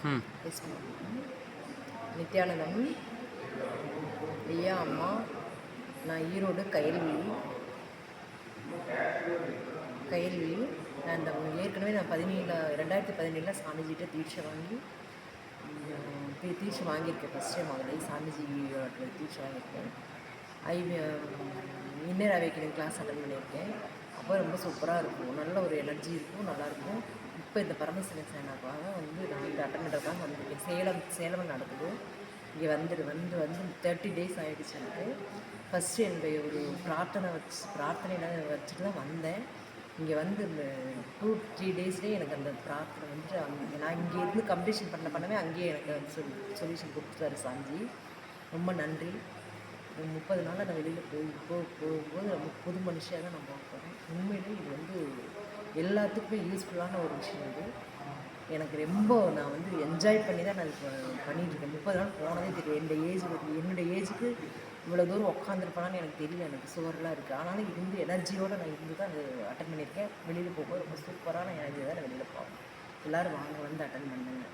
ம். நித்யானந்தம், ஐயா, அம்மா. நான் ஈரோடு கயல்விழி. நான் ஏற்கனவே நான் 2017 சாமிஜிகிட்ட தீட்சை வாங்கி தீட்சை வாங்கியிருக்கேன். ஃபஸ்ட் டைம் அதில் சாமிஜியோட தீட்சை வாங்கியிருக்கேன். ஐ இன்னர் அவேக்கனிங் கிளாஸ் அட்டன் பண்ணியிருக்கேன். அப்போ ரொம்ப சூப்பராக இருக்கும், நல்ல ஒரு எனர்ஜி இருக்கும், நல்லாயிருக்கும். இப்போ இந்த பரமசிவன் சேனாக்காக நான் அட்டன் பண்ணுறதுக்காக வந்திருக்கேன். சேலம் நடக்குது. இங்கே வந்து 30 days ஆகிடுச்சு எனக்கு. ஃபஸ்ட்டு என்னுடைய ஒரு பிரார்த்தனையில் வச்சுட்டு தான் வந்தேன். இங்கே இந்த 2-3 daysலேயே எனக்கு அந்த பிரார்த்தனை நான் இங்கே இருந்து கம்ப்ளீஷன் பண்ணவே அங்கேயே எனக்கு சொல்யூஷன் கொடுத்துட்டாரு சாமிஜி. ரொம்ப நன்றி. 30 நாளில் நான் வெளியில் போகும்போது ரொம்ப புது மனுஷியாக தான் நான் பார்க்குறேன். உண்மையிலே இது எல்லாத்துக்குமே யூஸ்ஃபுல்லான ஒரு விஷயம் இது. எனக்கு ரொம்ப நான் என்ஜாய் பண்ணி தான் நான் இப்போ பண்ணிகிட்ருக்கேன். 30 நாள் போனதே தெரியும். என்னுடைய ஏஜுக்கு இவ்வளோ தூரம் உட்காந்துருப்பானான்னு எனக்கு தெரியல. எனக்கு சுவரெலாம் இருக்குது. ஆனாலும் எனர்ஜியோடு நான் இருந்து தான் அது அட்டன் பண்ணியிருக்கேன். வெளியில் போகும்போது ரொம்ப சூப்பரான எனர்ஜி தான் நான் வெளியில் போவேன். எல்லோரும் வாங்க அட்டன் பண்ணுங்க.